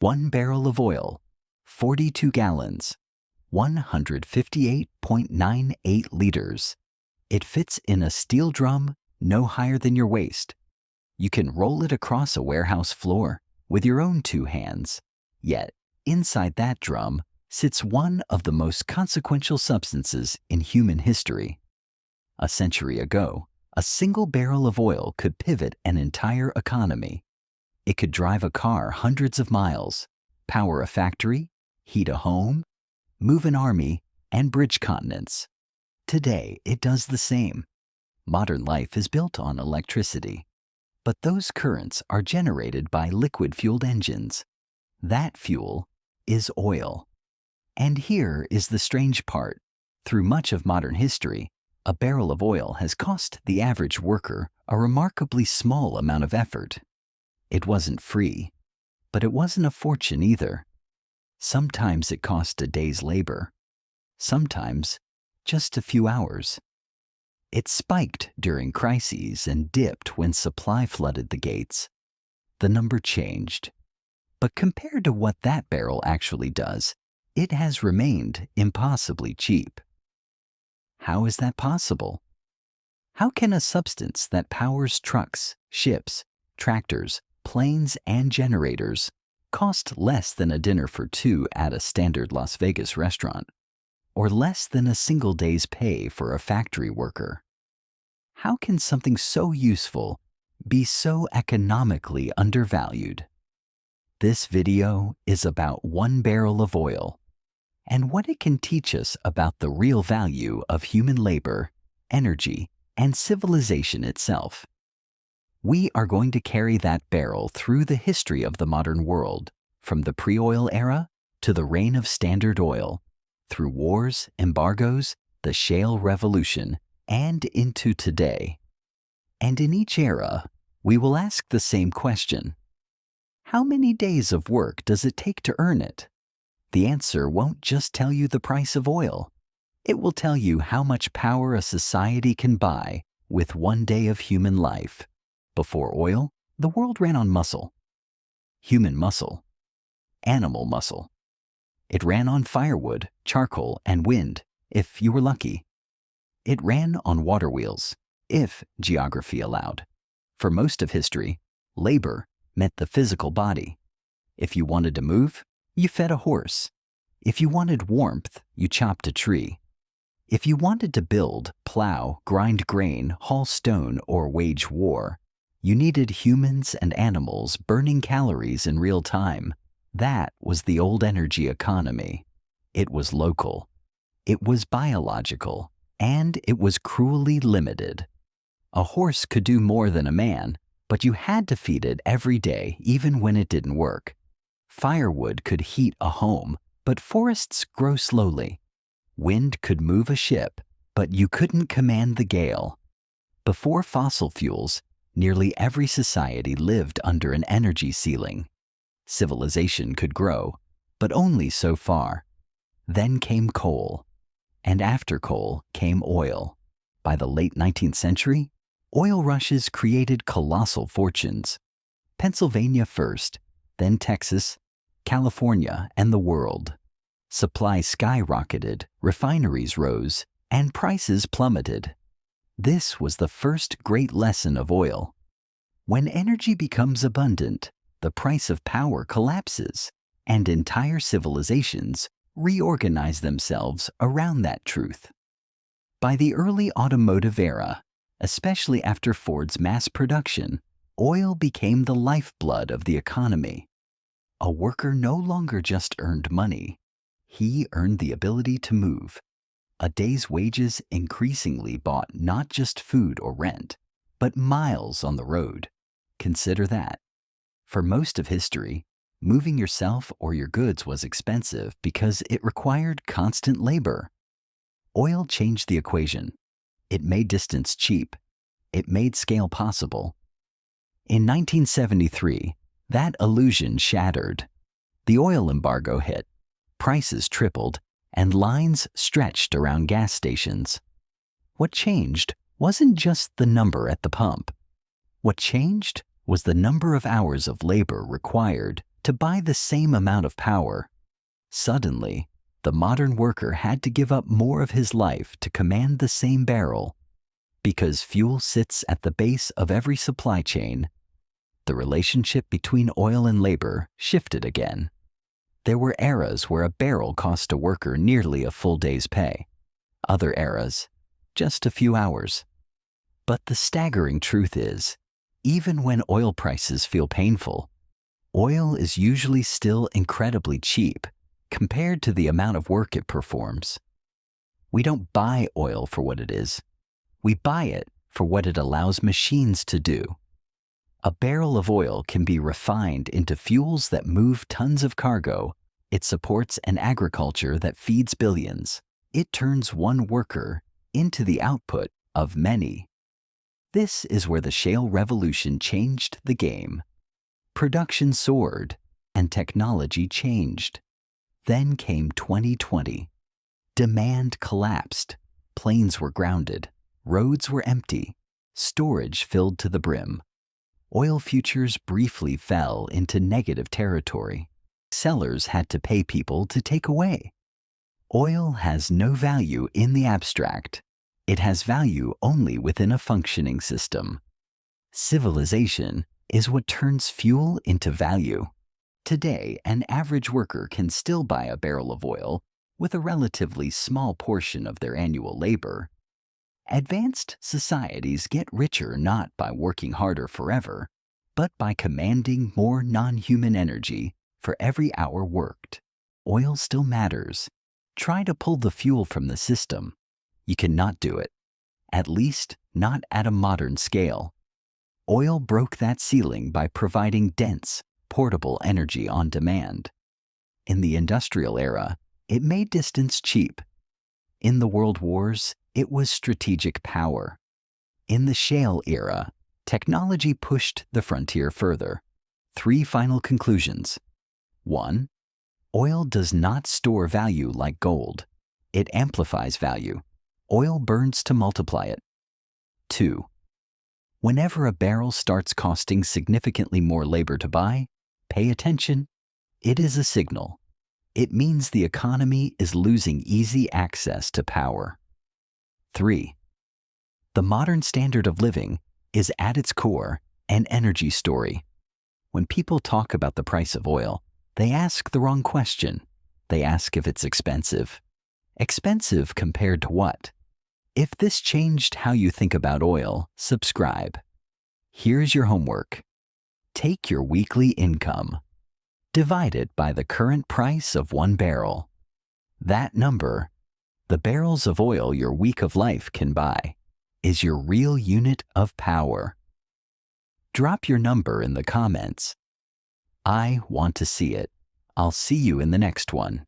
1 barrel of oil, 42 gallons, 158.98 liters. It fits in a steel drum no higher than your waist. You can roll it across a warehouse floor with your own 2 hands. Yet, inside that drum sits one of the most consequential substances in human history. A century ago, a single barrel of oil could pivot an entire economy. It could drive a car hundreds of miles, power a factory, heat a home, move an army, and bridge continents. Today, it does the same. Modern life is built on electricity, but those currents are generated by liquid-fueled engines. That fuel is oil. And here is the strange part. Through much of modern history, a barrel of oil has cost the average worker a remarkably small amount of effort. It wasn't free, but it wasn't a fortune either. Sometimes it cost a day's labor, sometimes just a few hours. It spiked during crises and dipped when supply flooded the gates. The number changed. But compared to what that barrel actually does, it has remained impossibly cheap. How is that possible? How can a substance that powers trucks, ships, tractors, planes, and generators cost less than a dinner for 2 at a standard Las Vegas restaurant, or less than a single day's pay for a factory worker? How can something so useful be so economically undervalued? This video is about 1 barrel of oil and what it can teach us about the real value of human labor, energy, and civilization itself. We are going to carry that barrel through the history of the modern world, from the pre-oil era to the reign of Standard Oil, through wars, embargoes, the shale revolution, and into today. And in each era, we will ask the same question. How many days of work does it take to earn it? The answer won't just tell you the price of oil. It will tell you how much power a society can buy with 1 day of human life. Before oil, the world ran on muscle. Human muscle. Animal muscle. It ran on firewood, charcoal, and wind, if you were lucky. It ran on water wheels, if geography allowed. For most of history, labor meant the physical body. If you wanted to move, you fed a horse. If you wanted warmth, you chopped a tree. If you wanted to build, plow, grind grain, haul stone, or wage war, you needed humans and animals burning calories in real time. That was the old energy economy. It was local. It was biological. And it was cruelly limited. A horse could do more than a man, but you had to feed it every day, even when it didn't work. Firewood could heat a home, but forests grow slowly. Wind could move a ship, but you couldn't command the gale. Before fossil fuels, nearly every society lived under an energy ceiling. Civilization could grow, but only so far. Then came coal. And after coal came oil. By the late 19th century, oil rushes created colossal fortunes. Pennsylvania first, then Texas, California, and the world. Supply skyrocketed, refineries rose, and prices plummeted. This was the first great lesson of oil. When energy becomes abundant, the price of power collapses, and entire civilizations reorganize themselves around that truth. By the early automotive era, especially after Ford's mass production, oil became the lifeblood of the economy. A worker no longer just earned money. He earned the ability to move. A day's wages increasingly bought not just food or rent, but miles on the road. Consider that. For most of history, moving yourself or your goods was expensive because it required constant labor. Oil changed the equation. It made distance cheap. It made scale possible. In 1973, that illusion shattered. The oil embargo hit. Prices tripled, and lines stretched around gas stations. What changed wasn't just the number at the pump. What changed was the number of hours of labor required to buy the same amount of power. Suddenly, the modern worker had to give up more of his life to command the same barrel. Because fuel sits at the base of every supply chain, the relationship between oil and labor shifted again. There were eras where a barrel cost a worker nearly a full day's pay. Other eras, just a few hours. But the staggering truth is, even when oil prices feel painful, oil is usually still incredibly cheap compared to the amount of work it performs. We don't buy oil for what it is. We buy it for what it allows machines to do. A barrel of oil can be refined into fuels that move tons of cargo. It supports an agriculture that feeds billions. It turns one worker into the output of many. This is where the shale revolution changed the game. Production soared and technology changed. Then came 2020. Demand collapsed. Planes were grounded. Roads were empty. Storage filled to the brim. Oil futures briefly fell into negative territory. Sellers had to pay people to take away. Oil has no value in the abstract. It has value only within a functioning system. Civilization is what turns fuel into value. Today, an average worker can still buy a barrel of oil with a relatively small portion of their annual labor. Advanced societies get richer not by working harder forever, but by commanding more non-human energy for every hour worked. Oil still matters. Try to pull the fuel from the system. You cannot do it, at least not at a modern scale. Oil broke that ceiling by providing dense, portable energy on demand. In the industrial era, it made distance cheap. In the world wars, it was strategic power. In the shale era, technology pushed the frontier further. 3 final conclusions. 1. Oil does not store value like gold. It amplifies value. Oil burns to multiply it. 2. Whenever a barrel starts costing significantly more labor to buy, pay attention. It is a signal. It means the economy is losing easy access to power. 3. The modern standard of living is at its core an energy story. When people talk about the price of oil, they ask the wrong question. They ask if it's expensive. Expensive compared to what? If this changed how you think about oil, subscribe. Here's your homework. Take your weekly income. Divide it by the current price of 1 barrel. That number, the barrels of oil your week of life can buy, is your real unit of power. Drop your number in the comments. I want to see it. I'll see you in the next one.